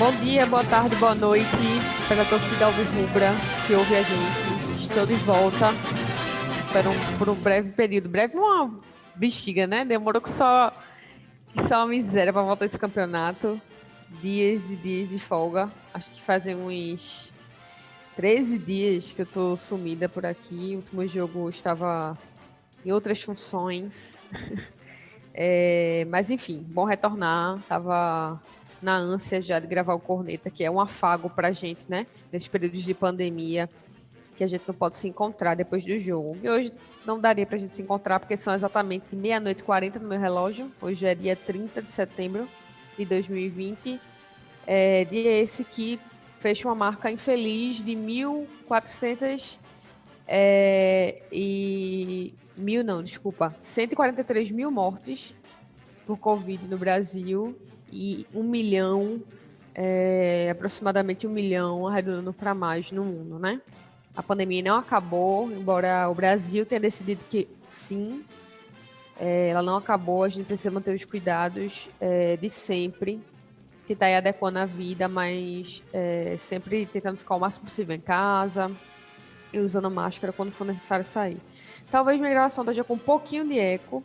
Bom dia, boa tarde, boa noite para a torcida alvirrubra que ouve a gente. Estou de volta por um breve período. Breve uma bexiga, né? Demorou que só uma miséria para voltar esse campeonato. Dias e dias de folga. Acho que fazem uns 13 dias que eu tô sumida por aqui. O último jogo eu estava em outras funções. Mas enfim, bom retornar. Tava na ânsia já de gravar o Corneta, que é um afago pra gente, né? Nesses períodos de pandemia, que a gente não pode se encontrar depois do jogo. E hoje não daria pra gente se encontrar, porque são exatamente 00:40 no meu relógio. Hoje é dia 30 de setembro de 2020. Dia esse que fecha uma marca infeliz de 1.400 143 mil mortes por Covid no Brasil e 1 milhão, aproximadamente 1 milhão, arredondando para mais no mundo, né? A pandemia não acabou, embora o Brasil tenha decidido que sim, ela não acabou, a gente precisa manter os cuidados de sempre, tentar ir adequando a vida, mas sempre tentando ficar o máximo possível em casa e usando máscara quando for necessário sair. Talvez minha gravação esteja com um pouquinho de eco,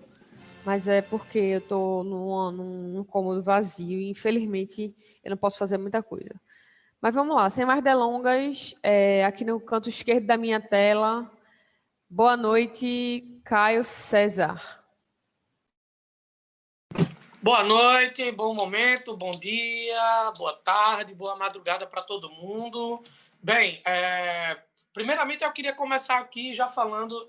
mas é porque eu tô num cômodo vazio e, infelizmente, eu não posso fazer muita coisa. Mas vamos lá, sem mais delongas, aqui no canto esquerdo da minha tela, boa noite, Caio César. Boa noite, bom momento, bom dia, boa tarde, boa madrugada para todo mundo. Bem, primeiramente eu queria começar aqui já falando,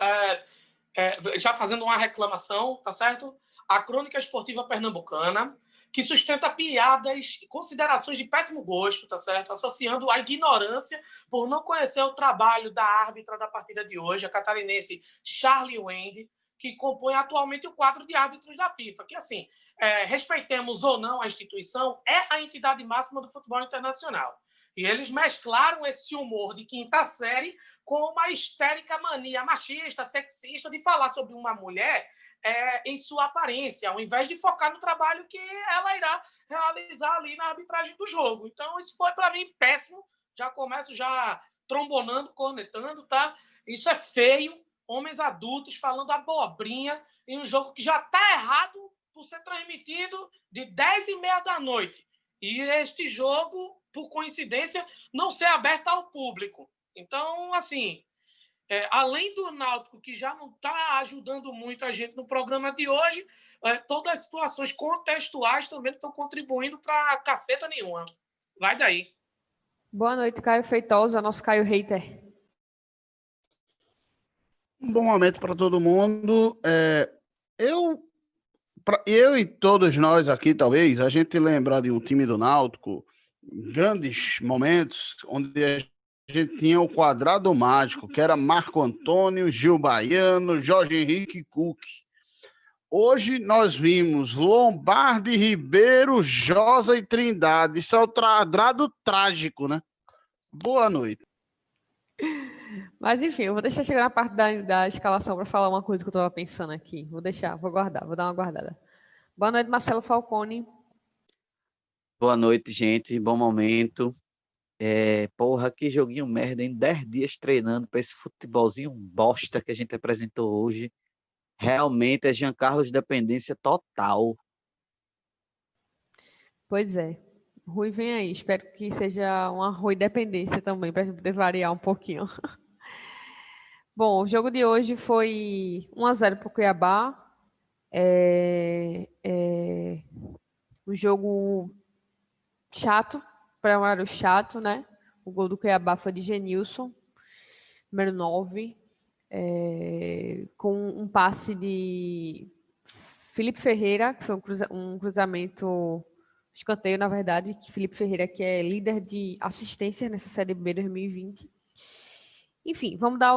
já fazendo uma reclamação, tá certo? A Crônica Esportiva Pernambucana, que sustenta piadas e considerações de péssimo gosto, tá certo? Associando a ignorância por não conhecer o trabalho da árbitra da partida de hoje, a catarinense Charlie Wende, que compõe atualmente o quadro de árbitros da FIFA, que assim, respeitemos ou não a instituição, é a entidade máxima do futebol internacional. E eles mesclaram esse humor de quinta série com uma histérica mania machista, sexista, de falar sobre uma mulher em sua aparência, ao invés de focar no trabalho que ela irá realizar ali na arbitragem do jogo. Então, isso foi, para mim, péssimo. Já começo trombonando, cornetando, tá? Isso é feio. Homens adultos falando abobrinha em um jogo que já está errado por ser transmitido de 10h30 da noite. E este jogo, por coincidência, não ser aberto ao público. Então, assim, além do Náutico, que já não está ajudando muito a gente no programa de hoje, todas as situações contextuais também estão contribuindo para caceta nenhuma. Vai daí. Boa noite, Caio Feitosa, nosso Caio Hater. Um bom momento para todo mundo. Eu e todos nós aqui, talvez, a gente lembrar de um time do Náutico, grandes momentos, onde a gente tinha o quadrado mágico, que era Marco Antônio, Gil Baiano, Jorge Henrique e Cook. Hoje nós vimos Lombardi, Ribeiro, Josa e Trindade. Isso é o quadrado trágico, né? Boa noite. Mas enfim, eu vou deixar chegar na parte da escalação para falar uma coisa que eu estava pensando aqui. Vou guardar, vou dar uma guardada. Boa noite, Marcelo Falcone. Boa noite, gente. Bom momento. Porra, que joguinho merda, em 10 dias treinando para esse futebolzinho bosta que a gente apresentou hoje. Realmente é Jean Carlos dependência total. Pois é. Rui, vem aí. Espero que seja uma Rui dependência também, para a gente poder variar um pouquinho. Bom, o jogo de hoje foi 1-0 para o Cuiabá. Um jogo chato, para um horário chato, né? O gol do Cuiabá foi de Genilson, número 9, com um passe de Felipe Ferreira, que foi um cruzamento, escanteio, na verdade, que Felipe Ferreira, que é líder de assistência nessa Série B 2020. Enfim, vamos dar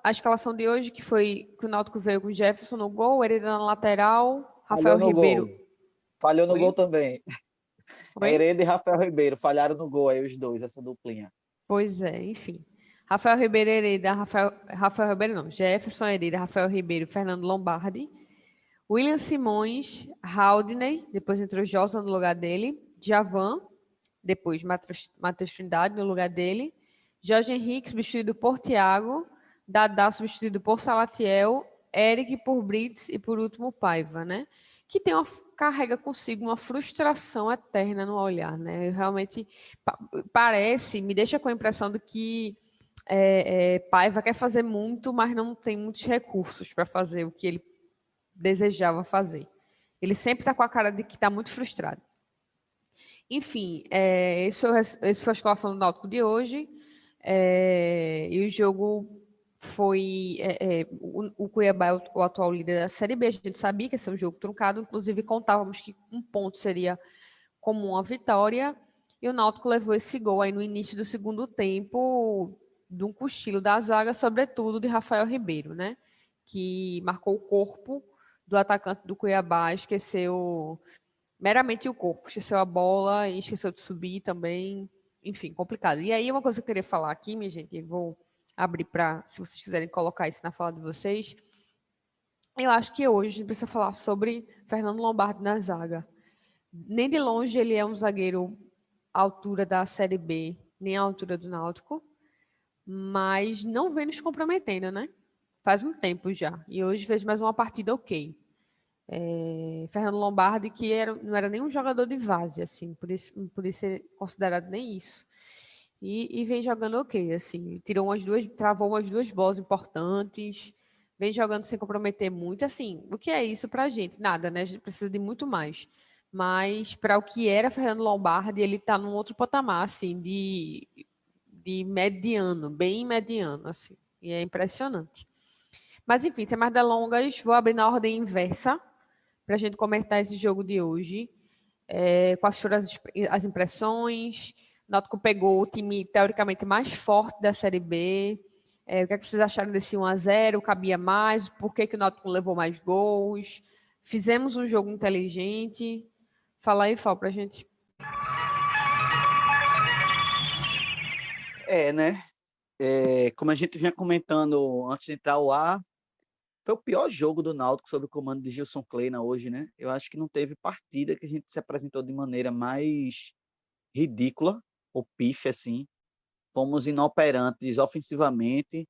a escalação de hoje, que foi que o Náutico veio com Jefferson no gol, Hereda na lateral, Rafael Ribeiro. Falhou no gol também. Oi? Hereda e Rafael Ribeiro falharam no gol aí, os dois, essa duplinha. Pois é, enfim. Rafael Ribeiro, Hereda, Rafael Ribeiro não, Jefferson, Hereda, Rafael Ribeiro, Fernando Lombardi, William Simões, Haldney, depois entrou Josa no lugar dele, Javan, depois Matheus Trindade no lugar dele, Jorge Henrique substituído por Thiago, Dadá substituído por Salatiel, Eric por Brits e por último Paiva, né? Que carrega consigo uma frustração eterna no olhar, né? Realmente me deixa com a impressão de que Paiva quer fazer muito, mas não tem muitos recursos para fazer o que ele desejava fazer. Ele sempre está com a cara de que está muito frustrado. Enfim, esse foi a escalação do Náutico de hoje. E o jogo foi... o Cuiabá é o atual líder da Série B. A gente sabia que ia ser um jogo truncado. Inclusive, contávamos que um ponto seria como uma vitória. E o Náutico levou esse gol aí no início do segundo tempo, de um cochilo da zaga, sobretudo de Rafael Ribeiro, né? Que marcou o corpo do atacante do Cuiabá, esqueceu meramente o corpo, esqueceu a bola e esqueceu de subir também, enfim, complicado. E aí uma coisa que eu queria falar aqui, minha gente, eu vou abrir para, se vocês quiserem colocar isso na fala de vocês, eu acho que hoje a gente precisa falar sobre Fernando Lombardi na zaga. Nem de longe ele é um zagueiro à altura da Série B, nem à altura do Náutico, mas não vem nos comprometendo, né? Faz um tempo já. E hoje fez mais uma partida ok. Fernando Lombardi, que não era nem um jogador de várzea, assim, não podia ser considerado nem isso. E vem jogando ok, assim, travou umas duas bolas importantes, vem jogando sem comprometer muito, assim, o que é isso pra gente? Nada, né? A gente precisa de muito mais. Mas para o que era Fernando Lombardi, ele tá num outro patamar, assim, de mediano, bem mediano, assim, e é impressionante. Mas, enfim, sem mais delongas, vou abrir na ordem inversa, para a gente comentar esse jogo de hoje. Quais foram as impressões? O Náutico pegou o time teoricamente mais forte da Série B. O que é que vocês acharam desse 1-0? Cabia mais? Por que o Náutico levou mais gols? Fizemos um jogo inteligente? Fala aí, Fal, para a gente. Né? Como a gente vinha comentando antes de entrar ao ar, foi o pior jogo do Náutico sob o comando de Gilson Kleina hoje, né? Eu acho que não teve partida que a gente se apresentou de maneira mais ridícula, ou pife, assim. Fomos inoperantes ofensivamente,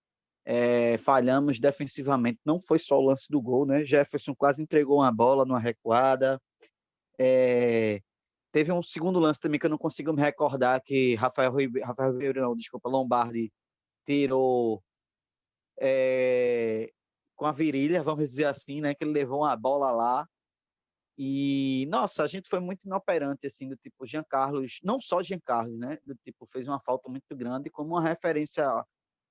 falhamos defensivamente. Não foi só o lance do gol, né? Jefferson quase entregou uma bola numa recuada. Teve um segundo lance também que eu não consigo me recordar, que Rafael Ribeiro, não, desculpa, Lombardi tirou com a virilha, vamos dizer assim, né? Que ele levou uma bola lá. E, nossa, a gente foi muito inoperante, assim, do tipo, Jean Carlos, não só Jean Carlos, né? Do tipo, fez uma falta muito grande, como uma referência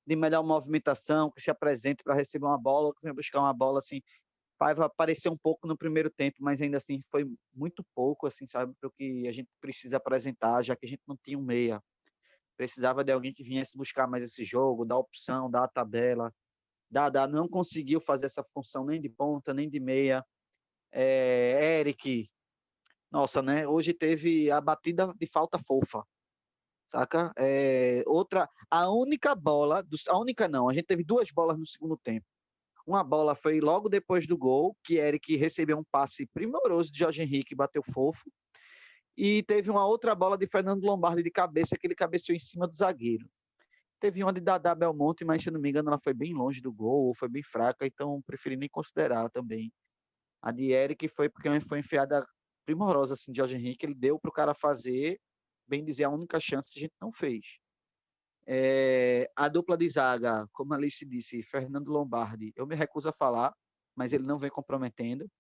de melhor movimentação, que se apresente para receber uma bola, que vem buscar uma bola, assim. Paiva apareceu um pouco no primeiro tempo, mas ainda assim foi muito pouco, assim, sabe, para o que a gente precisa apresentar, já que a gente não tinha um meia. Precisava de alguém que viesse buscar mais esse jogo, dar opção, dar a tabela. Dadá não conseguiu fazer essa função nem de ponta, nem de meia. Eric, nossa, né? Hoje teve a batida de falta fofa, saca? A única bola, a única não, a gente teve duas bolas no segundo tempo. Uma bola foi logo depois do gol, que Eric recebeu um passe primoroso de Jorge Henrique, bateu fofo. E teve uma outra bola de Fernando Lombardi de cabeça, que ele cabeceou em cima do zagueiro. Teve uma de Dadá Belmonte, mas se não me engano ela foi bem longe do gol, foi bem fraca, então preferi nem considerar também. A de Eric foi porque foi enfiada primorosa assim, de Jorge Henrique, ele deu para o cara fazer, bem dizer, a única chance a gente não fez. A dupla de zaga, como a Alice disse, Fernando Lombardi, eu me recuso a falar, mas ele não vem comprometendo.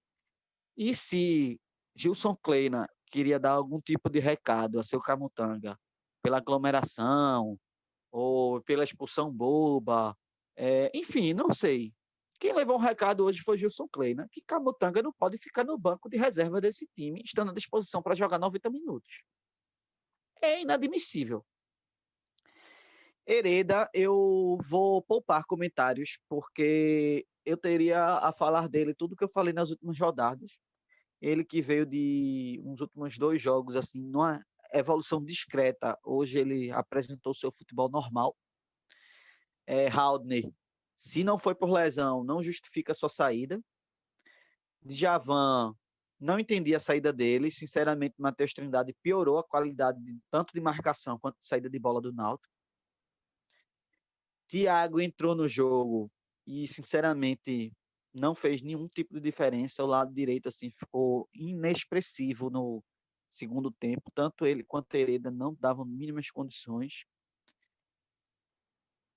E se Gilson Kleina queria dar algum tipo de recado a seu Camutanga pela aglomeração ou pela expulsão boba, enfim, não sei. Quem levou um recado hoje foi Gilson Kleina, que Camutanga não pode ficar no banco de reserva desse time, estando à disposição para jogar 90 minutos. É inadmissível. Hereda, eu vou poupar comentários, porque eu teria a falar dele tudo que eu falei nas últimas rodadas. Ele que veio de uns últimos 2 jogos, assim, numa evolução discreta. Hoje ele apresentou seu futebol normal. Haldner, se não foi por lesão, não justifica a sua saída. Djavan, Não entendi a saída dele. Sinceramente, o Matheus Trindade piorou a qualidade tanto de marcação quanto de saída de bola do Náutico. Thiago entrou no jogo e, sinceramente, não fez nenhum tipo de diferença. O lado direito assim ficou inexpressivo no segundo tempo. Tanto ele quanto Hereda não davam mínimas condições.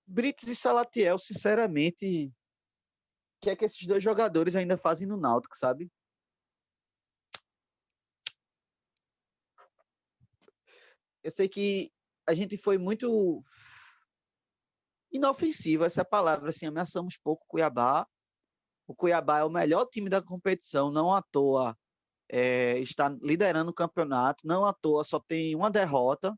Brites e Salatiel, sinceramente, o que é que esses dois jogadores ainda fazem no Náutico, sabe? Eu sei que a gente foi muito inofensivo, essa palavra, assim, ameaçamos pouco o Cuiabá. O Cuiabá é o melhor time da competição, não à toa está liderando o campeonato, não à toa só tem uma derrota.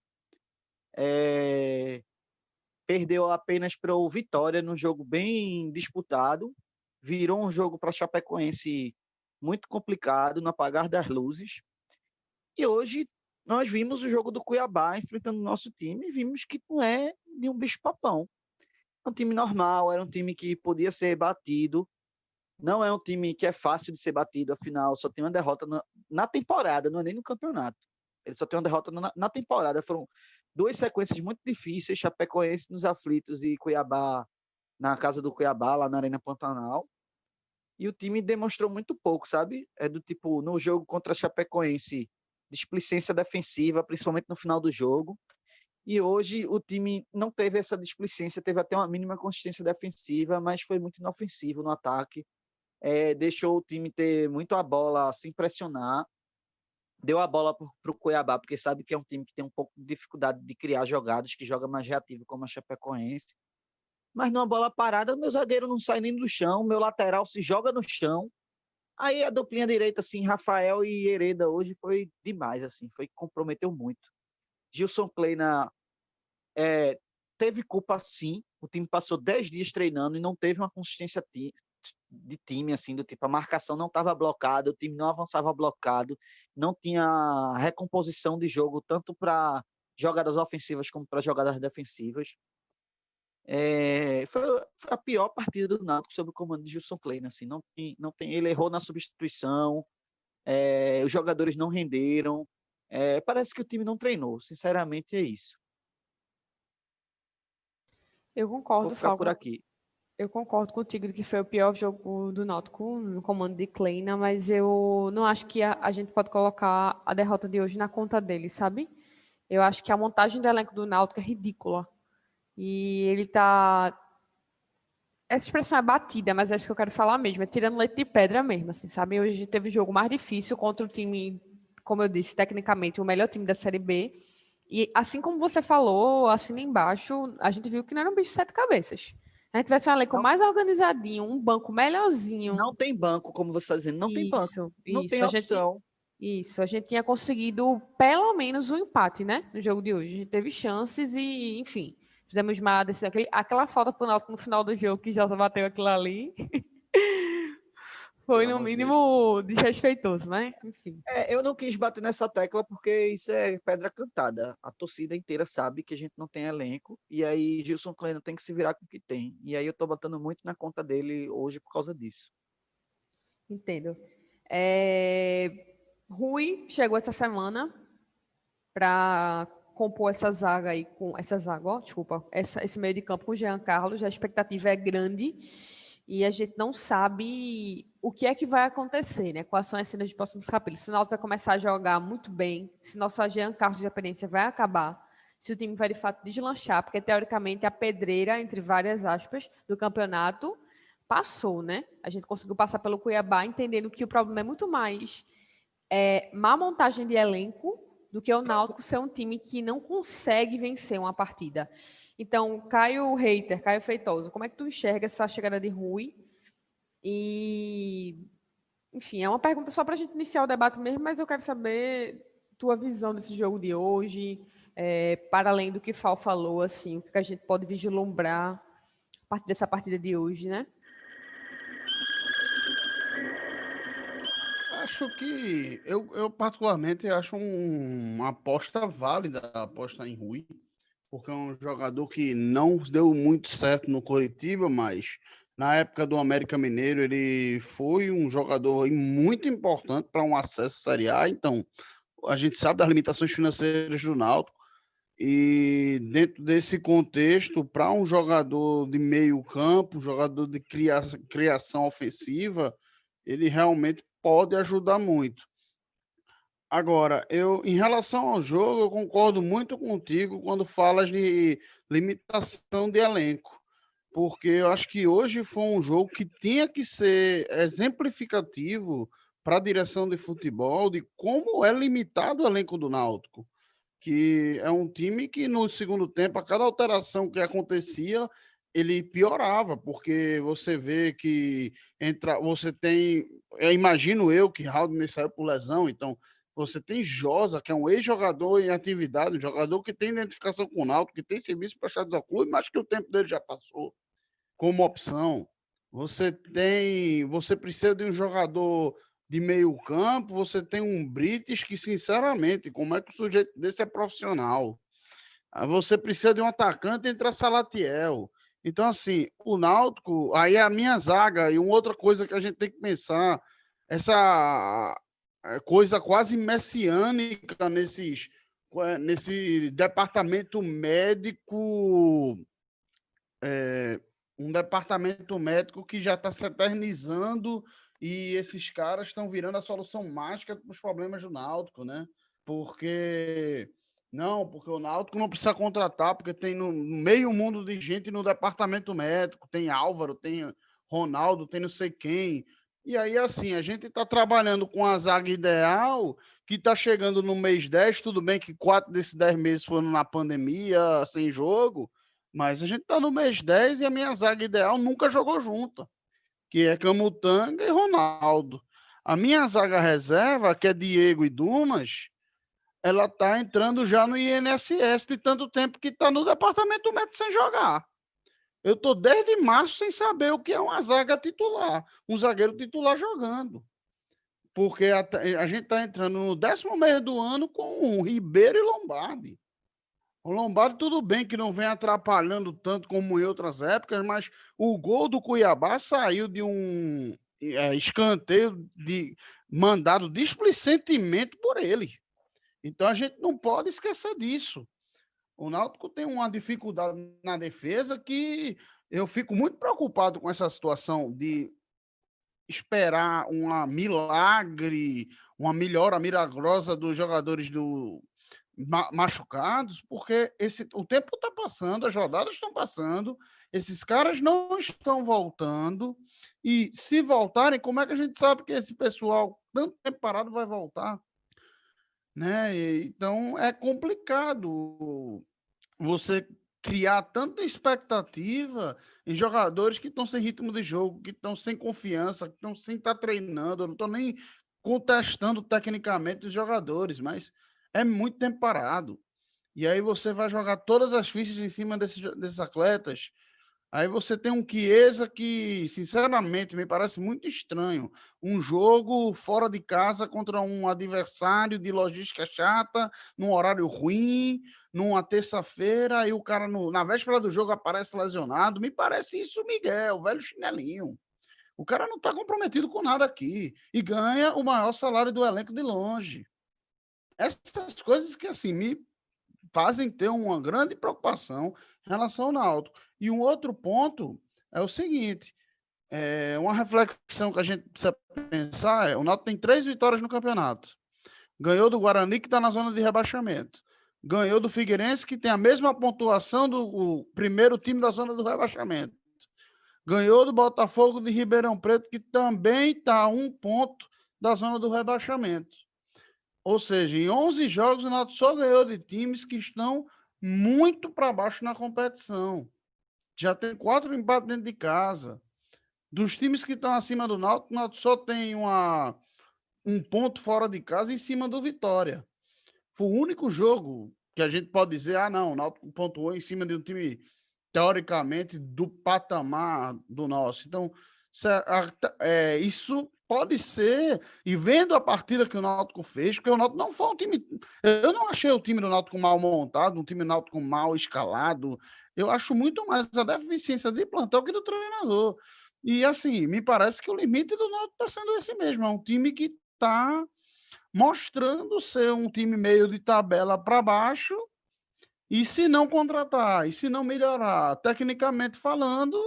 Perdeu apenas para o Vitória num jogo bem disputado, virou um jogo para Chapecoense muito complicado, no apagar das luzes. E hoje nós vimos o jogo do Cuiabá enfrentando o nosso time e vimos que não é nenhum bicho-papão. É um time normal, era um time que podia ser batido. Não é um time que é fácil de ser batido, afinal, só tem uma derrota na temporada, não é nem no campeonato. Ele só tem uma derrota na temporada. Foram duas sequências muito difíceis, Chapecoense nos aflitos e Cuiabá na casa do Cuiabá, lá na Arena Pantanal. E o time demonstrou muito pouco, sabe? É do tipo, no jogo contra a Chapecoense, displicência defensiva, principalmente no final do jogo. E hoje o time não teve essa displicência, teve até uma mínima consistência defensiva, mas foi muito inofensivo no ataque. Deixou o time ter muito a bola sem pressionar. Deu a bola para o Cuiabá, porque sabe que é um time que tem um pouco de dificuldade de criar jogadas, que joga mais reativo, como a Chapecoense. Mas numa bola parada, meu zagueiro não sai nem do chão, meu lateral se joga no chão. Aí a duplinha direita, assim, Rafael e Hereda, hoje foi demais, assim, comprometeu muito. Gilson Kleina teve culpa, sim. O time passou 10 dias treinando e não teve uma consistência de time, assim, do tipo, a marcação não estava blocada, o time não avançava blocado, não tinha recomposição de jogo, tanto para jogadas ofensivas como para jogadas defensivas. Foi a pior partida do Náutico sob o comando de Gilson Kleina, assim, ele errou na substituição, os jogadores não renderam, parece que o time não treinou, sinceramente é isso. Eu concordo, Vou ficar por Falco. aqui. Eu concordo contigo de que foi o pior jogo do Náutico no comando de Kleina, mas eu não acho que a gente pode colocar a derrota de hoje na conta dele, sabe? Eu acho que a montagem do elenco do Náutico é ridícula. E ele tá... Essa expressão é batida, mas é isso que eu quero falar mesmo. É tirando leite de pedra mesmo, assim, sabe? Hoje teve o jogo mais difícil contra o time, como eu disse, tecnicamente, o melhor time da Série B. E assim como você falou, assim embaixo, a gente viu que não era um bicho de sete cabeças. A gente tivesse um elenco mais organizadinho, um banco melhorzinho. Não tem banco, como você está dizendo, não tem banco. Não tem opção. A gente tinha conseguido pelo menos um empate, né? No jogo de hoje. A gente teve chances e, enfim, fizemos uma decisão. Aquela falta pro Náutico no final do jogo que já bateu aquilo ali. Foi, no mínimo, desrespeitoso, né? Enfim. Eu não quis bater nessa tecla porque isso é pedra cantada. A torcida inteira sabe que a gente não tem elenco. E aí Gilson Kleina tem que se virar com o que tem. E aí eu tô botando muito na conta dele hoje por causa disso. Entendo. Rui chegou essa semana para compor essa zaga aí com essa zaga, ó, desculpa, esse meio de campo com o Jean Carlos. A expectativa é grande e a gente não sabe o que é que vai acontecer, né? Quais são as cenas dos próximos capítulos. Se o Náutico vai começar a jogar muito bem, se nosso Jean Carlos de experiência vai acabar, se o time vai de fato deslanchar, porque teoricamente a pedreira, entre várias aspas, do campeonato passou, né? A gente conseguiu passar pelo Cuiabá entendendo que o problema é muito mais má montagem de elenco do que o Náutico ser um time que não consegue vencer uma partida. Então, Caio Feitoso, como é que tu enxerga essa chegada de Rui? E, enfim, é uma pergunta só para a gente iniciar o debate mesmo, mas eu quero saber tua visão desse jogo de hoje, para além do que Fal falou, assim, o que a gente pode vislumbrar a partir dessa partida de hoje, né? Acho que eu particularmente acho uma aposta válida, a aposta em Rui, porque é um jogador que não deu muito certo no Coritiba, mas Na época do América Mineiro, ele foi um jogador aí muito importante para um acesso à Série A. Então, a gente sabe das limitações financeiras do Náutico. E dentro desse contexto, para um jogador de meio campo, jogador de criação ofensiva, ele realmente pode ajudar muito. Agora, em relação ao jogo, eu concordo muito contigo quando falas de limitação de elenco, porque eu acho que hoje foi um jogo que tinha que ser exemplificativo para a direção de futebol de como é limitado o elenco do Náutico, que é um time que no segundo tempo, a cada alteração que acontecia, ele piorava, porque você vê que você tem, eu imagino eu que Haldner saiu por lesão, então você tem Josa, que é um ex-jogador em atividade, um jogador que tem identificação com o Náutico, que tem serviço prestado ao clube, mas que o tempo dele já passou como opção. Você precisa de um jogador de meio campo, você tem um Brites que, sinceramente, como é que o sujeito desse é profissional? Você precisa de um atacante entre a Salatiel. Então, assim, o Náutico, aí a minha zaga, e uma outra coisa que a gente tem que pensar, essa coisa quase messiânica nesse departamento médico, um departamento médico que já está se eternizando e esses caras estão virando a solução mágica para os problemas do Náutico, né? Porque o Náutico não precisa contratar, porque tem no meio mundo de gente no departamento médico, tem Álvaro, tem Ronaldo, tem não sei quem. E aí, assim, a gente está trabalhando com a zaga ideal, que está chegando no mês 10, tudo bem que 4 desses 10 meses foram na pandemia, sem jogo, mas a gente está no mês 10 e a minha zaga ideal nunca jogou junto, que é Camutanga e Ronaldo. A minha zaga reserva, que é Diego e Dumas, ela está entrando já no INSS de tanto tempo que está no departamento médico sem jogar. Eu estou desde março sem saber o que é uma zaga titular, um zagueiro titular jogando. Porque a gente está entrando no 10º mês do ano com Ribeiro e Lombardi. O Lombardi, tudo bem que não vem atrapalhando tanto como em outras épocas, mas o gol do Cuiabá saiu de um escanteio mandado displicentemente por ele. Então a gente não pode esquecer disso. O Náutico tem uma dificuldade na defesa que eu fico muito preocupado com essa situação de esperar uma milagre, uma melhora milagrosa dos jogadores machucados, porque o tempo está passando, as rodadas estão passando, esses caras não estão voltando, e se voltarem, como é que a gente sabe que esse pessoal, tanto tempo parado, vai voltar? Né? Então, é complicado você criar tanta expectativa em jogadores que estão sem ritmo de jogo, que estão sem confiança, que estão sem estar treinando. Eu não estou nem contestando tecnicamente os jogadores, mas é muito tempo parado. E aí você vai jogar todas as fichas em cima desses atletas. Aí você tem um Chiesa que, sinceramente, me parece muito estranho. Um jogo fora de casa contra um adversário de logística chata, num horário ruim, numa terça-feira, e o cara, na véspera do jogo, aparece lesionado. Me parece isso, Miguel, velho chinelinho. O cara não está comprometido com nada aqui. E ganha o maior salário do elenco de longe. Essas coisas que, assim, me fazem ter uma grande preocupação em relação ao Náutico. E um outro ponto é o seguinte, uma reflexão que a gente precisa pensar o Náutico tem 3 vitórias no campeonato. Ganhou do Guarani, que está na zona de rebaixamento. Ganhou do Figueirense, que tem a mesma pontuação do primeiro time da zona do rebaixamento. Ganhou do Botafogo de Ribeirão Preto, que também está a 1 ponto da zona do rebaixamento. Ou seja, em 11 jogos, o Náutico só ganhou de times que estão muito para baixo na competição. Já tem 4 empates dentro de casa. Dos times que estão acima do Náutico, o Náutico só tem um ponto fora de casa em cima do Vitória. Foi o único jogo que a gente pode dizer, não, o Náutico pontuou em cima de um time, teoricamente, do patamar do nosso. Então, isso pode ser, e vendo a partida que o Náutico fez, porque o Náutico não foi um time... Eu não achei o time do Náutico mal montado, um time do Náutico mal escalado. Eu acho muito mais a deficiência de plantel que do treinador. E, assim, me parece que o limite do Náutico está sendo esse mesmo. É um time que está mostrando ser um time meio de tabela para baixo. E se não contratar, e se não melhorar, tecnicamente falando,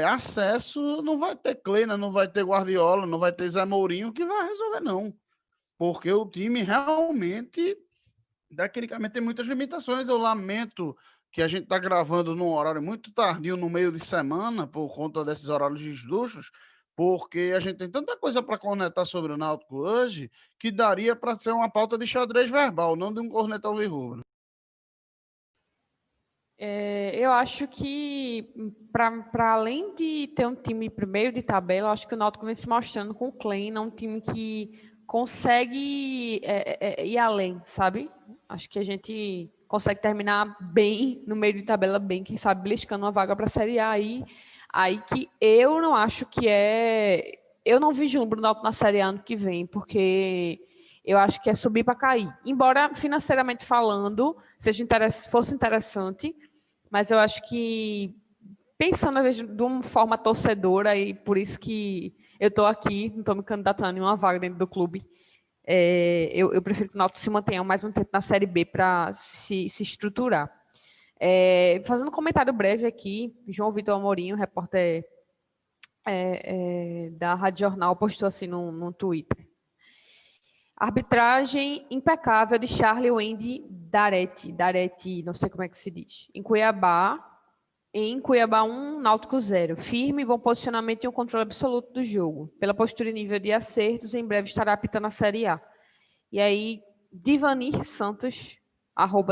acesso não vai ter Kleina, não vai ter Guardiola, não vai ter Zé Mourinho que vai resolver, não. Porque o time realmente, tecnicamente, tem muitas limitações. Eu lamento que a gente está gravando num horário muito tardio, no meio de semana, por conta desses horários esdrúxulos, porque a gente tem tanta coisa para cornetar sobre o Náutico hoje que daria para ser uma pauta de xadrez verbal, não de um corneta alvirrubro. Eu acho que, para além de ter um time meio de tabela, eu acho que o Náutico vem se mostrando com o Kleina um time que consegue ir além, sabe? Acho que a gente consegue terminar bem, no meio de tabela bem, quem sabe beliscando uma vaga para a Série A aí que eu não acho que é... Eu não vislumbro o Náutico na Série A ano que vem, porque eu acho que é subir para cair. Embora, financeiramente falando, fosse interessante, mas eu acho que, pensando às vezes, de uma forma torcedora, e por isso que eu estou aqui, não estou me candidatando em uma vaga dentro do clube, eu prefiro que o Náutico se mantenha mais um tempo na Série B para se estruturar. Fazendo um comentário breve aqui, João Vitor Amorim, repórter da Rádio Jornal, postou assim no Twitter. Arbitragem impecável de Charlie Wendy Daretti, não sei como é que se diz, em Cuiabá 1, Náutico 0. Firme, bom posicionamento e um controle absoluto do jogo. Pela postura e nível de acertos, em breve estará apitando a Série A. E aí, Divani Santos,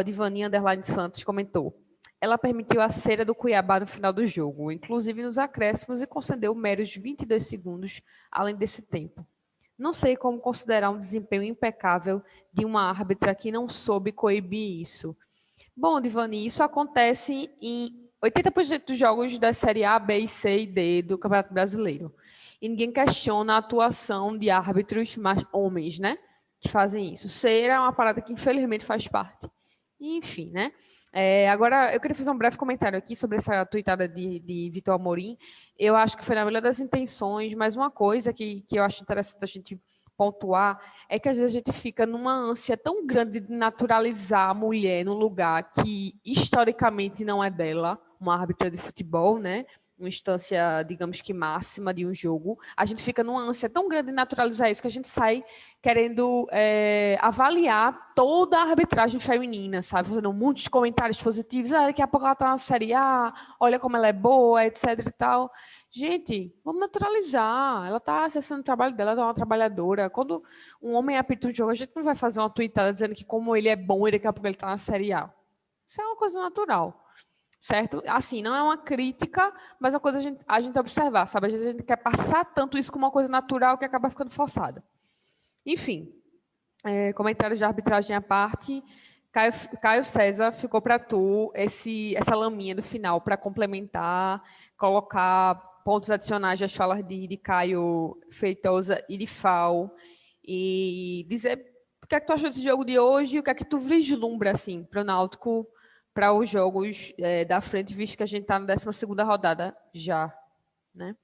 @Divani_Santos, comentou. Ela permitiu a cera do Cuiabá no final do jogo, inclusive nos acréscimos, e concedeu meros 22 segundos além desse tempo. Não sei como considerar um desempenho impecável de uma árbitra que não soube coibir isso. Bom, Divani, isso acontece em 80% dos jogos da Série A, B, C e D do Campeonato Brasileiro. E ninguém questiona a atuação de árbitros homens, né? Que fazem isso. Cera é uma parada que, infelizmente, faz parte. Enfim, né? Agora, eu queria fazer um breve comentário aqui sobre essa tuitada de Vitor Amorim. Eu acho que foi na melhor das intenções, mas uma coisa que eu acho interessante a gente pontuar é que às vezes a gente fica numa ânsia tão grande de naturalizar a mulher num lugar que historicamente não é dela, uma árbitra de futebol, né? Uma instância, digamos que máxima de um jogo. A gente fica numa ânsia tão grande de naturalizar isso que a gente sai querendo avaliar toda a arbitragem feminina, sabe? Fazendo muitos comentários positivos. Daqui a pouco ela está na Série A, olha como ela é boa, etc e tal. Gente, vamos naturalizar. Ela está acessando o trabalho dela, ela é uma trabalhadora. Quando um homem apita um jogo, a gente não vai fazer uma tweetada dizendo que como ele é bom e daqui a pouco ele está na Série A. Isso é uma coisa natural, certo? Assim, não é uma crítica, mas é uma coisa a gente observar, sabe? Às vezes a gente quer passar tanto isso como uma coisa natural que acaba ficando forçada. Enfim, comentários de arbitragem à parte. Caio César, ficou para tu essa laminha do final para complementar, colocar pontos adicionais às falas de Caio Feitosa e de Fal, e dizer o que é que tu achou desse jogo de hoje e o que é que tu vislumbra assim, para o Náutico, para os jogos da frente, visto que a gente está na 12ª rodada já, né?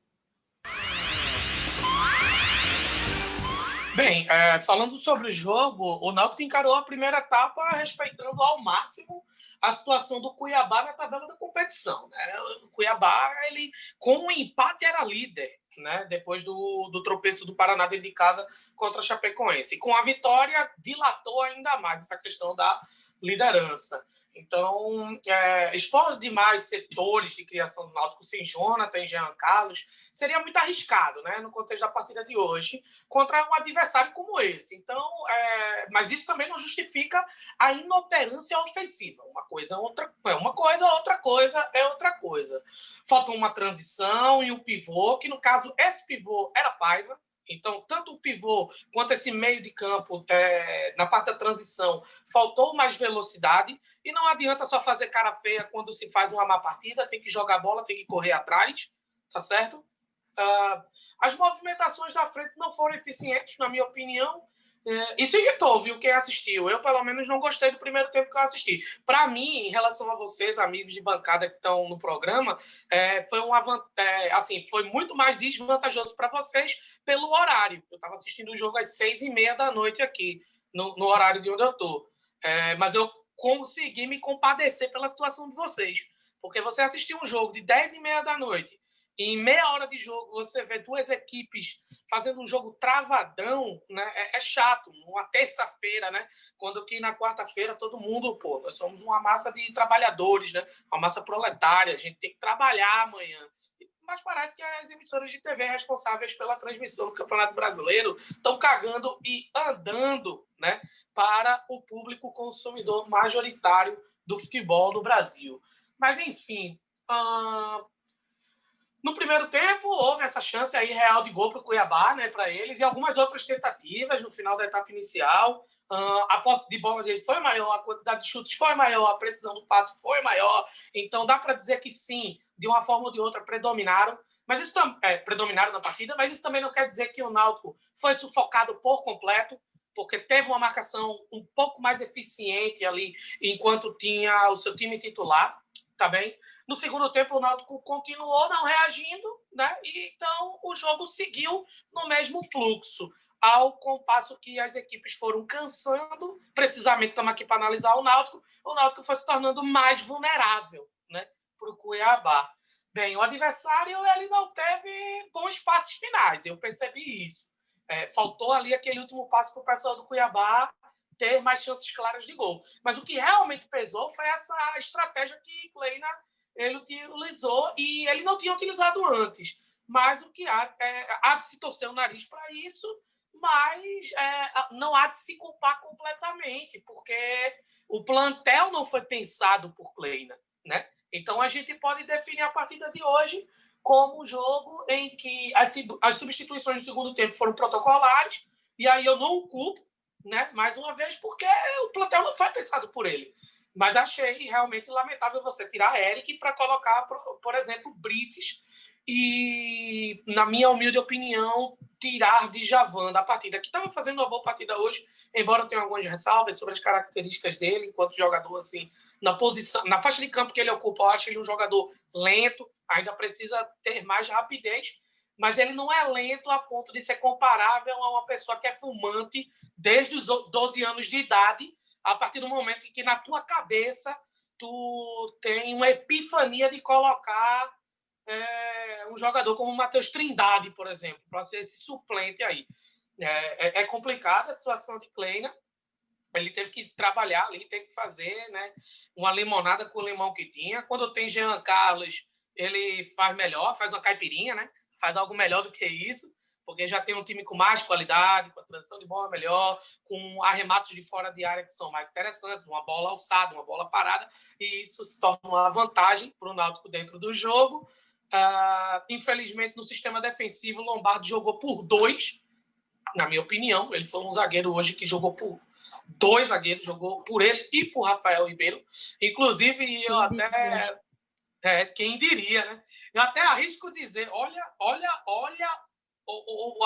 Bem, falando sobre o jogo, o Náutico encarou a primeira etapa respeitando ao máximo a situação do Cuiabá na tabela da competição, né? O Cuiabá, ele, com o empate, era líder, né? Depois do tropeço do Paraná dentro de casa contra a Chapecoense. E com a vitória, dilatou ainda mais essa questão da liderança. Então, expor demais setores de criação do Náutico sem Jonathan e Jean Carlos seria muito arriscado, né, no contexto da partida de hoje, contra um adversário como esse. Então, mas isso também não justifica a inoperância ofensiva. Uma coisa é uma coisa, outra coisa é outra coisa. Faltou uma transição e um pivô, que no caso esse pivô era Paiva. Então, tanto o pivô quanto esse meio de campo, na parte da transição, faltou mais velocidade. E não adianta só fazer cara feia quando se faz uma má partida, tem que jogar bola, tem que correr atrás, tá certo? As movimentações da frente não foram eficientes, na minha opinião. Isso irritou, viu, quem assistiu. Eu, pelo menos, não gostei do primeiro tempo que eu assisti. Para mim, em relação a vocês, amigos de bancada que estão no programa, foi muito mais desvantajoso para vocês pelo horário. Eu estava assistindo o jogo às 6h30 da noite aqui, no horário de onde eu estou. Mas eu consegui me compadecer pela situação de vocês. Porque você assistir um jogo de 10h30 da noite, e em meia hora de jogo você vê duas equipes fazendo um jogo travadão, né? É chato, uma terça-feira, né? Quando que na quarta-feira todo mundo, nós somos uma massa de trabalhadores, né? Uma massa proletária, a gente tem que trabalhar amanhã. Mas parece que as emissoras de TV responsáveis pela transmissão do Campeonato Brasileiro estão cagando e andando, né, para o público consumidor majoritário do futebol no Brasil. Mas, enfim, no primeiro tempo, houve essa chance aí real de gol para o Cuiabá, né, para eles, e algumas outras tentativas no final da etapa inicial. A posse de bola dele foi maior, a quantidade de chutes foi maior, a precisão do passe foi maior. Então, dá para dizer que sim, de uma forma ou de outra, predominaram. Mas isso predominaram na partida, mas isso também não quer dizer que o Náutico foi sufocado por completo, porque teve uma marcação um pouco mais eficiente ali, enquanto tinha o seu time titular, tá bem? No segundo tempo, o Náutico continuou não reagindo, né? E então o jogo seguiu no mesmo fluxo, ao compasso que as equipes foram cansando. Precisamente, estamos aqui para analisar o Náutico foi se tornando mais vulnerável, né, para o Cuiabá. Bem, o adversário ele não teve bons passes finais, eu percebi isso. Faltou ali aquele último passo para o pessoal do Cuiabá ter mais chances claras de gol. Mas o que realmente pesou foi essa estratégia que Kleina ele utilizou e ele não tinha utilizado antes. Mas o que há de se torcer o nariz para isso, mas não há de se culpar completamente, porque o plantel não foi pensado por Kleina, né? Então a gente pode definir a partida de hoje como um jogo em que as substituições do segundo tempo foram protocolares, e aí eu não o culpo, né, mais uma vez, porque o plantel não foi pensado por ele. Mas achei realmente lamentável você tirar Eric para colocar, por exemplo, Brites e, na minha humilde opinião, tirar Djavan da partida, que estava fazendo uma boa partida hoje, embora eu tenha algumas ressalvas sobre as características dele enquanto jogador, assim, na posição, na faixa de campo que ele ocupa. Eu acho ele um jogador lento, ainda precisa ter mais rapidez, mas ele não é lento a ponto de ser comparável a uma pessoa que é fumante desde os 12 anos de idade, a partir do momento em que na tua cabeça tu tem uma epifania de colocar um jogador como o Matheus Trindade, por exemplo, para ser esse suplente aí. É complicada a situação de Kleina. Ele teve que trabalhar ali, teve que fazer, né, uma limonada com o limão que tinha. Quando tem Jean Carlos, ele faz melhor, faz uma caipirinha, né? Faz algo melhor do que isso, porque já tem um time com mais qualidade, com a transição de bola melhor, com arremates de fora de área que são mais interessantes, uma bola alçada, uma bola parada, e isso se torna uma vantagem para o Náutico dentro do jogo. Infelizmente, no sistema defensivo, o Lombardi jogou por 2, na minha opinião. Ele foi um zagueiro hoje que jogou por 2 zagueiros, jogou por ele e por Rafael Ribeiro. Inclusive, eu até... quem diria, né? Eu até arrisco dizer, olha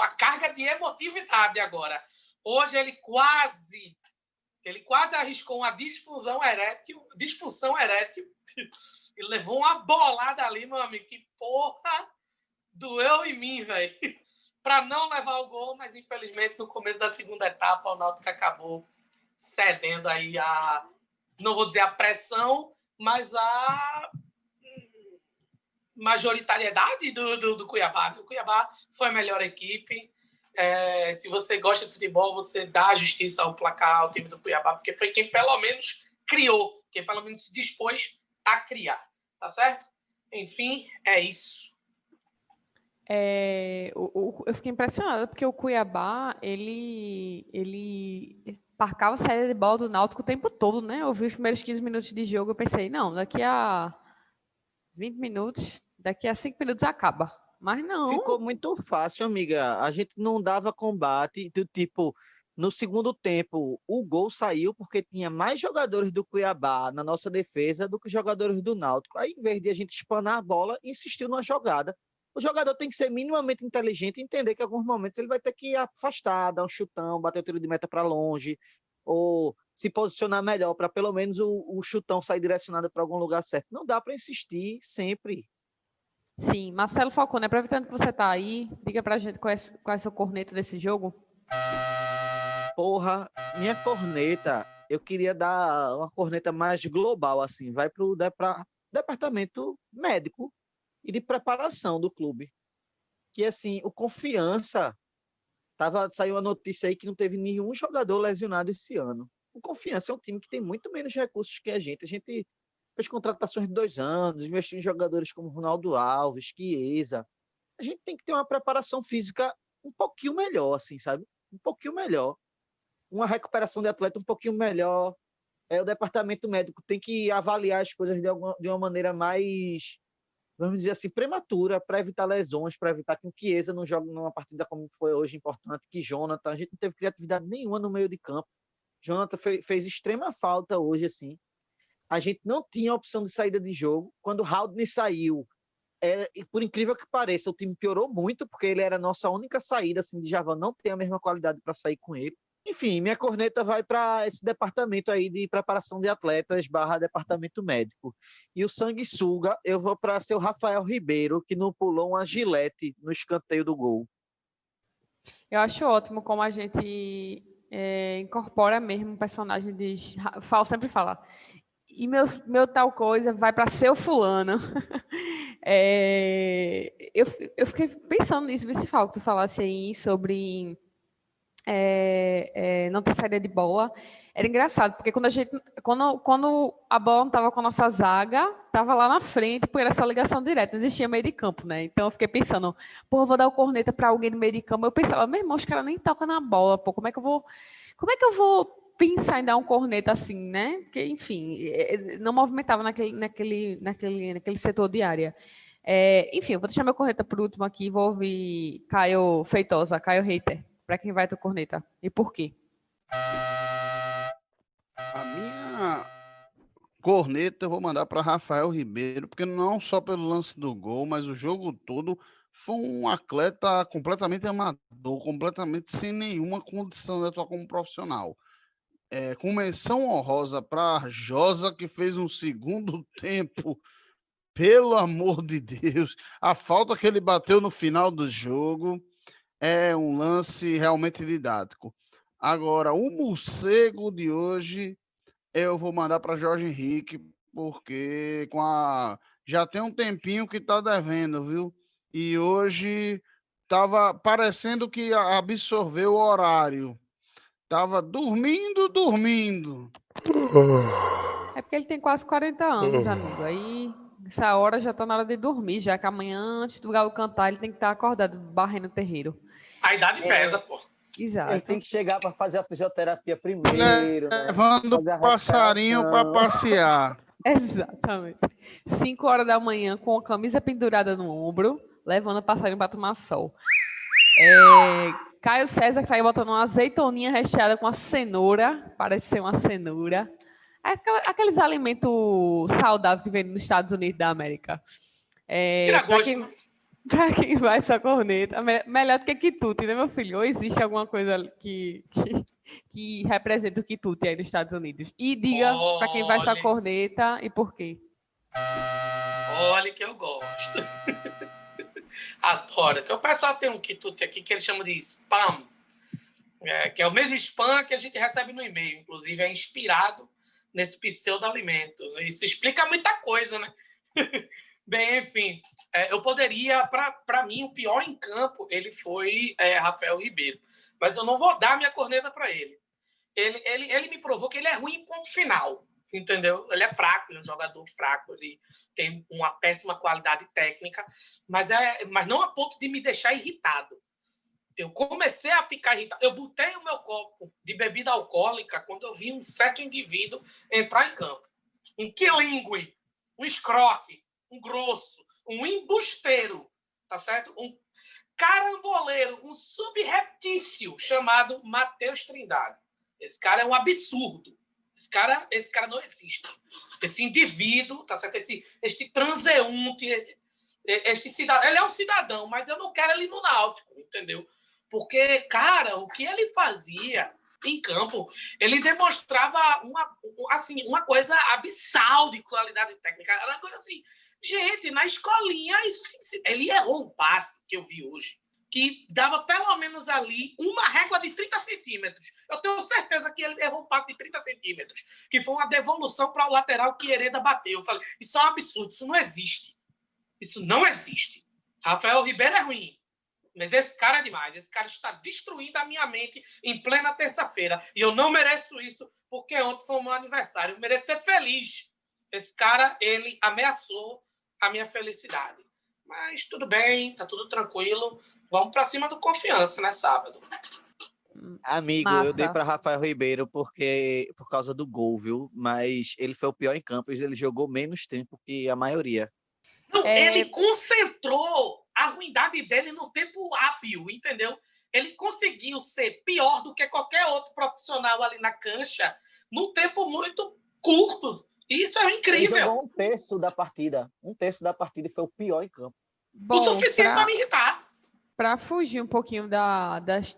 a carga de emotividade agora. Hoje ele quase arriscou uma disfunção erétil e levou uma bolada ali, meu amigo. Que porra doeu em mim, velho. Para não levar o gol, mas infelizmente no começo da segunda etapa o Náutico acabou cedendo aí não vou dizer a pressão, mas a majoritariedade do Cuiabá. O Cuiabá foi a melhor equipe. Se você gosta de futebol, você dá a justiça ao placar ao time do Cuiabá, porque foi quem pelo menos criou, quem pelo menos se dispôs a criar. Tá certo? Enfim, é isso. Eu fiquei impressionada, porque o Cuiabá, ele marcava a saída de bola do Náutico o tempo todo, né? Eu vi os primeiros 15 minutos de jogo, eu pensei, não, daqui a 20 minutos, daqui a 5 minutos acaba. Mas não. Ficou muito fácil, amiga. A gente não dava combate, do tipo, no segundo tempo, o gol saiu porque tinha mais jogadores do Cuiabá na nossa defesa do que jogadores do Náutico. Aí, em vez de a gente espanar a bola, insistiu numa jogada. O jogador tem que ser minimamente inteligente e entender que em alguns momentos ele vai ter que afastar, dar um chutão, bater o tiro de meta para longe, ou se posicionar melhor para pelo menos o chutão sair direcionado para algum lugar certo. Não dá para insistir sempre. Sim, Marcelo Falcone, aproveitando que você está aí, diga pra gente qual é o seu corneto desse jogo. Porra, minha corneta, eu queria dar uma corneta mais global, assim, vai para o departamento médico e de preparação do clube. Que, assim, o Confiança, saiu uma notícia aí que não teve nenhum jogador lesionado esse ano. O Confiança é um time que tem muito menos recursos que a gente. A gente fez contratações de 2 anos, investiu em jogadores como Ronaldo Alves, Chiesa. A gente tem que ter uma preparação física um pouquinho melhor, assim, sabe? Um pouquinho melhor. Uma recuperação de atleta um pouquinho melhor. O departamento médico tem que avaliar as coisas de uma maneira mais, vamos dizer assim, prematura, para evitar lesões, para evitar que o Chiesa não jogue numa partida como foi hoje importante, que Jonathan, a gente não teve criatividade nenhuma no meio de campo. Jonathan fez extrema falta hoje, assim. A gente não tinha opção de saída de jogo. Quando o Haldane saiu, e por incrível que pareça, o time piorou muito, porque ele era a nossa única saída, assim, de Javan não tem a mesma qualidade para sair com ele. Enfim, minha corneta vai para esse departamento aí de preparação de atletas / departamento médico. E o sanguessuga, eu vou para seu Rafael Ribeiro, que não pulou uma gilete no escanteio do gol. Eu acho ótimo como a gente incorpora mesmo o personagem de... sempre fala. E meu tal coisa vai para seu fulano. Eu fiquei pensando nisso, se tu falasse aí sobre não ter saída de bola. Era engraçado, porque quando a bola não estava com a nossa zaga, estava lá na frente, porque era só ligação direta, não existia meio de campo, né? Então eu fiquei pensando, pô, eu vou dar o corneta para alguém no meio de campo. Eu pensava, meu irmão, os caras nem tocam na bola, pô, como é que eu vou pensar em dar um corneta assim, né? Porque, enfim, não movimentava naquele setor de área. Enfim, eu vou deixar meu corneta por último aqui, vou ouvir Caio Feitosa, Caio Reiter. Para quem vai tu corneta? E por quê? A minha corneta eu vou mandar para Rafael Ribeiro, porque não só pelo lance do gol, mas o jogo todo foi um atleta completamente amador, completamente sem nenhuma condição de atuar como profissional. Com menção honrosa para Josa, que fez um segundo tempo, pelo amor de Deus, a falta que ele bateu no final do jogo é um lance realmente didático. Agora, o morcego de hoje eu vou mandar para Jorge Henrique, porque já tem um tempinho que está devendo, viu? E hoje estava parecendo que absorveu o horário. Tava dormindo. É porque ele tem quase 40 anos, amigo. Aí, essa hora já tá na hora de dormir, já que amanhã, antes do galo cantar, ele tem que estar acordado, barrendo o terreiro. A idade pesa, pô. Exato. Ele tem que chegar para fazer a fisioterapia primeiro, né? Levando o passarinho para passear. Exatamente. 5 horas da manhã, com a camisa pendurada no ombro, levando o passarinho para tomar sol. Caio César, que tá aí botando uma azeitoninha recheada com a cenoura, parece ser uma cenoura. Aqueles alimentos saudáveis que vem nos Estados Unidos da América. Para quem vai essa corneta, melhor do que quitute, né, meu filho? Ou existe alguma coisa que representa o quitute aí nos Estados Unidos? E diga para quem vai essa corneta e por quê. Olha que eu gosto. Adoro. Que o pessoal tem um quitute aqui que eles chamam de spam, que é o mesmo spam que a gente recebe no e-mail. Inclusive, é inspirado nesse pseudo-alimento. Isso explica muita coisa, né? Bem, enfim, eu poderia, para mim, o pior em campo, ele foi Rafael Ribeiro. Mas eu não vou dar minha corneta para ele. Ele me provou que ele é ruim em ponto final, entendeu? Ele é fraco, ele é um jogador fraco, ele tem uma péssima qualidade técnica, mas não a ponto de me deixar irritado. Eu comecei a ficar irritado. Eu botei o meu copo de bebida alcoólica quando eu vi um certo indivíduo entrar em campo. Um quilingue, um escroque, um grosso, um embusteiro, tá certo? Um caramboleiro, um subreptício chamado Matheus Trindade. Esse cara é um absurdo. Esse cara não existe. Esse indivíduo, tá certo? Este transeunte, Este cidadão, ele é um cidadão, mas eu não quero ele no Náutico, entendeu? Porque, cara, o que ele fazia em campo, ele demonstrava uma coisa abissal de qualidade técnica. Era uma coisa assim, gente, na escolinha, ele errou um passe que eu vi hoje, que dava pelo menos ali uma régua de 30 centímetros. Eu tenho certeza que ele errou um passe de 30 centímetros, que foi uma devolução para o lateral que Hereda bateu. Eu falei, isso é um absurdo, isso não existe. Isso não existe. Rafael Ribeiro é ruim, mas esse cara é demais. Esse cara está destruindo a minha mente em plena terça-feira. E eu não mereço isso, porque ontem foi o meu aniversário. Eu mereço ser feliz. Esse cara, ele ameaçou a minha felicidade. Mas tudo bem, tá tudo tranquilo. Vamos para cima do Confiança, né, sábado. Amigo, Massa. eu dei para Rafael Ribeiro por causa do gol, viu? Mas ele foi o pior em campo, ele jogou menos tempo que a maioria. Não, ele concentrou a ruindade dele no tempo hábil, entendeu? Ele conseguiu ser pior do que qualquer outro profissional ali na cancha num tempo muito curto. Isso é incrível. Ele jogou um terço da partida. Um terço da partida e foi o pior em campo. O suficiente para me irritar. Para fugir um pouquinho das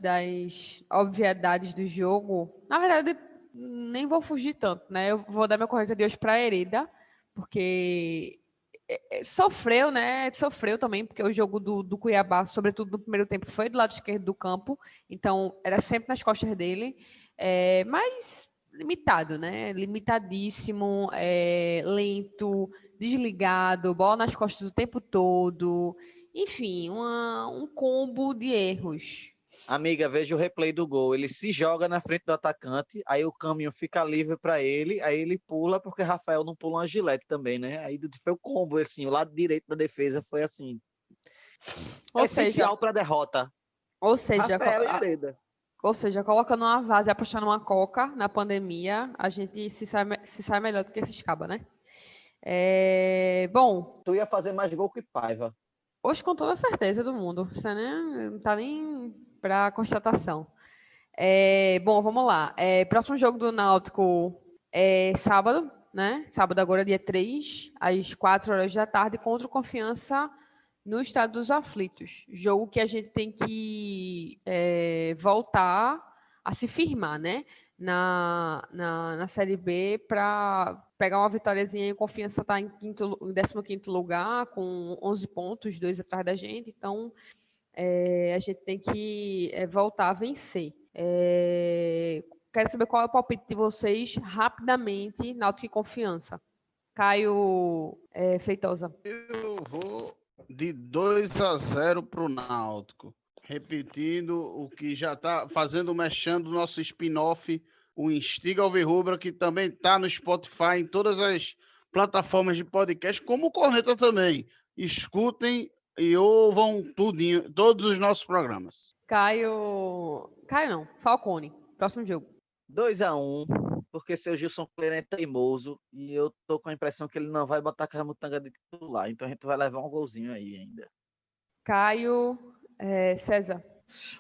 obviedades do jogo, na verdade, nem vou fugir tanto, né? Eu vou dar meu correta de hoje para Hereda, porque sofreu, né? Sofreu também, porque o jogo do Cuiabá, sobretudo no primeiro tempo, foi do lado esquerdo do campo, então era sempre nas costas dele, mas limitado, né? Limitadíssimo, lento, desligado, bola nas costas o tempo todo. Enfim, um combo de erros. Amiga, veja o replay do gol. Ele se joga na frente do atacante, aí o caminho fica livre para ele, aí ele pula, porque Rafael não pula uma gilete também, né? Aí foi o combo, assim, o lado direito da defesa foi assim, essencial para a derrota. Ou seja, Rafael e Hereda. Ou seja, colocando uma vase e apostando uma coca na pandemia, a gente se sai melhor do que esses cabas, né? Bom. Tu ia fazer mais gol que Paiva. Hoje, com toda a certeza do mundo. Isso não tá nem para constatação. Bom, vamos lá. Próximo jogo do Náutico é sábado, né? Sábado agora, dia 3, às 4 horas da tarde, contra o Confiança no Estado dos Aflitos. Jogo que a gente tem que voltar a se firmar, né? Na Série B para pegar uma vitóriazinha e Confiança está em 15º lugar, com 11 pontos, 2 atrás da gente. Então, a gente tem que voltar a vencer. Quero saber qual é o palpite de vocês, rapidamente, Náutico e Confiança. Caio Feitosa. Eu vou de 2-0 para o Náutico. Repetindo o que já está fazendo, mexendo o nosso spin-off, o Instiga Alvirrubra, que também está no Spotify, em todas as plataformas de podcast, como o Corneta também. Escutem e ouvam tudinho, todos os nossos programas. Caio não, Falcone. Próximo jogo. 2-1, porque seu Gilson Kleina é teimoso e eu tô com a impressão que ele não vai botar a Camutanga de titular, então a gente vai levar um golzinho aí ainda. Caio, César.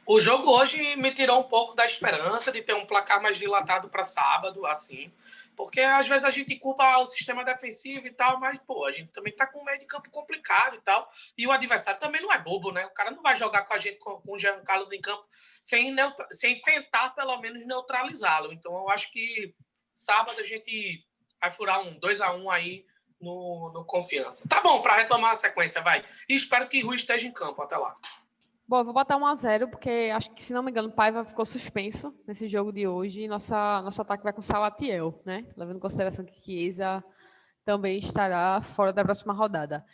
O jogo hoje me tirou um pouco da esperança de ter um placar mais dilatado para sábado, assim, porque às vezes a gente culpa o sistema defensivo e tal, mas, pô, a gente também tá com um meio de campo complicado e tal, e o adversário também não é bobo, né? O cara não vai jogar com a gente, com o Jean Carlos em campo, sem tentar, pelo menos, neutralizá-lo. Então, eu acho que sábado a gente vai furar 2-1 aí no Confiança. Tá bom, para retomar a sequência, vai. E espero que Rui esteja em campo até lá. Bom, eu vou botar 1-0, porque acho que, se não me engano, o Paiva ficou suspenso nesse jogo de hoje. E nosso ataque vai com Salatiel, né? Levando em consideração que Chiesa também estará fora da próxima rodada.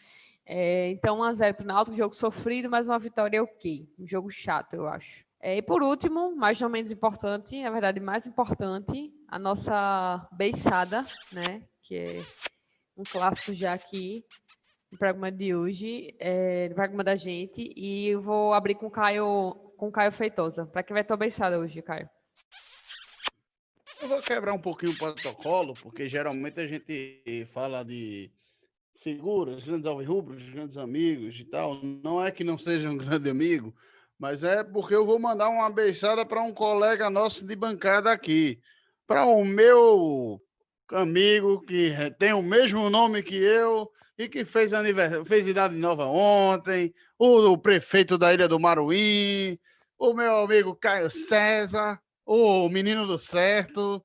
Então, 1-0 para o Náutico, jogo sofrido, mas uma vitória ok. Um jogo chato, eu acho. E por último, mas não menos importante, na verdade, mais importante, a nossa beiçada, né? Que é um clássico já aqui no programa de hoje, no programa da gente, e eu vou abrir com o Caio Feitosa. Para quem vai tua beiçada hoje, Caio? Eu vou quebrar um pouquinho o protocolo, porque geralmente a gente fala de figuras, grandes alvirrubros, grandes amigos e tal. Não é que não seja um grande amigo, mas é porque eu vou mandar uma beiçada para um colega nosso de bancada aqui, para o meu amigo que tem o mesmo nome que eu, e que fez aniversário, fez idade nova ontem, o prefeito da Ilha do Maruim, o meu amigo Caio César, o menino do certo.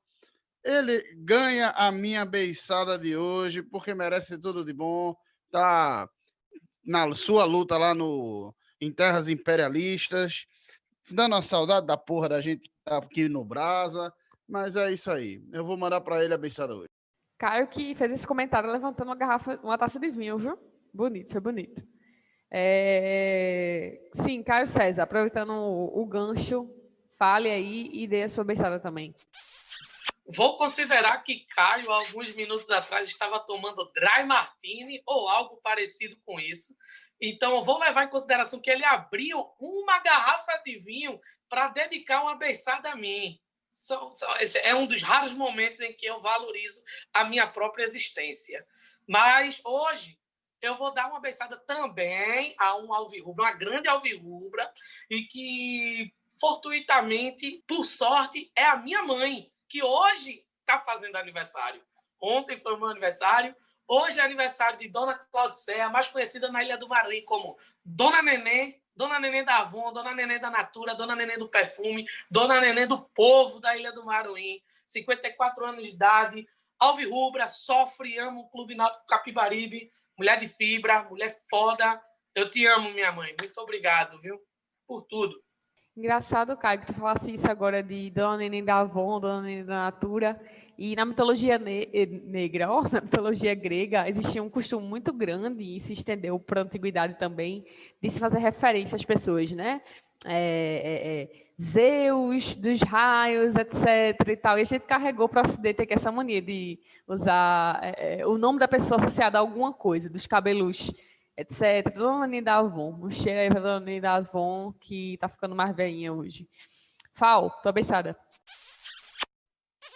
Ele ganha a minha beiçada de hoje, porque merece tudo de bom. Tá na sua luta lá em terras imperialistas, dando uma saudade da porra da gente que tá aqui no Brasa. Mas é isso aí. Eu vou mandar para ele a beiçada hoje. Caio que fez esse comentário levantando uma taça de vinho, viu? Bonito, foi bonito. Sim, Caio César, aproveitando o gancho, fale aí e dê a sua beiçada também. Vou considerar que Caio, alguns minutos atrás, estava tomando Dry Martini ou algo parecido com isso. Então, eu vou levar em consideração que ele abriu uma garrafa de vinho para dedicar uma beiçada a mim. Esse é um dos raros momentos em que eu valorizo a minha própria existência. Mas hoje eu vou dar uma beiçada também a um alvirrubra, uma grande alvirrubra, e que, fortuitamente, por sorte, é a minha mãe, que hoje está fazendo aniversário. Ontem foi o meu aniversário, hoje é aniversário de Dona Claudiceia, mais conhecida na Ilha do Maruim como Dona Neném da Avon, Dona Neném da Natura, Dona Neném do Perfume, Dona Neném do Povo da Ilha do Maruim, 54 anos de idade, alvirrubra, sofre, ama o Clube Náutico Capibaribe, mulher de fibra, mulher foda. Eu te amo, minha mãe. Muito obrigado, viu? Por tudo. Engraçado, Caio, que tu falasse isso agora de Dona Neném da Avon, Dona Neném da Natura. E na mitologia negra, na mitologia grega, existia um costume muito grande, e se estendeu para a antiguidade também, de se fazer referência às pessoas, né? Zeus, dos raios, etc. e tal. E a gente carregou para o Ocidente aqui essa mania de usar o nome da pessoa associado a alguma coisa, dos cabelos, etc. Dona Neném da Avon. Um cheiro aí para Dona Neném da Avon, que está ficando mais velhinha hoje. Fal, tua beiçada.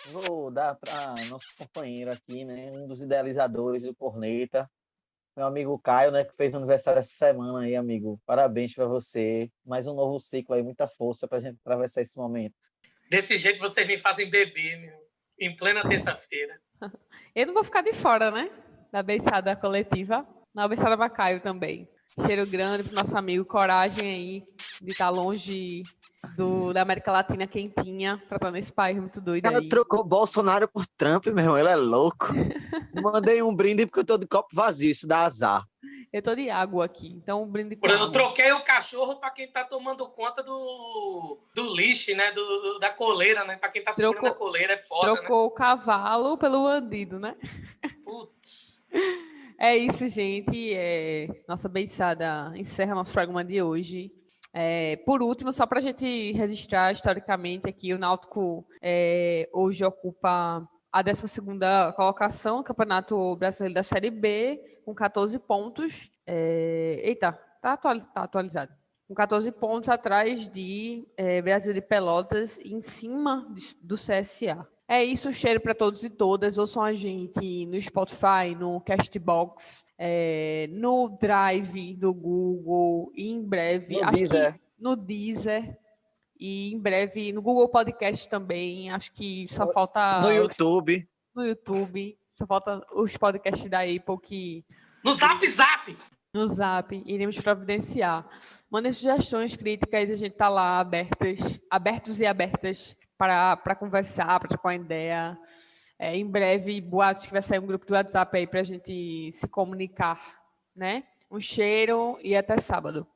Vou dar para nosso companheiro aqui, né? Um dos idealizadores do Corneta, meu amigo Caio, né? Que fez aniversário essa semana aí, amigo. Parabéns para você. Mais um novo ciclo aí, muita força para a gente atravessar esse momento. Desse jeito vocês me fazem beber, meu. Em plena terça-feira. Eu não vou ficar de fora, né? Da beiçada coletiva. Na beiçada para Caio também. Cheiro grande pro nosso amigo. Coragem aí de estar longe da América Latina quentinha para estar nesse país muito doido aí. Ela trocou Bolsonaro por Trump, meu irmão. Ele é louco. Mandei um brinde porque eu tô de copo vazio. Isso dá azar. Eu tô de água aqui, então um brinde com Eu água. troquei o cachorro para quem tá tomando conta do lixo, né? Da coleira, né? Para quem tá segurando a coleira, é foda, Trocou o cavalo pelo bandido, né? Putz. É isso, gente. Nossa beiçada encerra nosso programa de hoje. Por último, só para a gente registrar historicamente aqui, o Náutico hoje ocupa a 12ª colocação no Campeonato Brasileiro da Série B, com 14 pontos. Eita, tá atualizado. Com 14 pontos atrás de Brasil de Pelotas, em cima do CSA. É isso, um cheiro para todos e todas. Ouçam a gente no Spotify, no Castbox, no Drive do Google, e em breve... No Deezer. E em breve no Google Podcast também. Acho que só falta... No YouTube. No YouTube. Só falta os podcasts da Apple que... No Zap! No Zap, iremos providenciar. Mandem sugestões, críticas, a gente está lá abertos e abertas para conversar, para trocar uma ideia. Em breve, boatos que vai sair um grupo do WhatsApp aí para a gente se comunicar, né? Um cheiro e até sábado.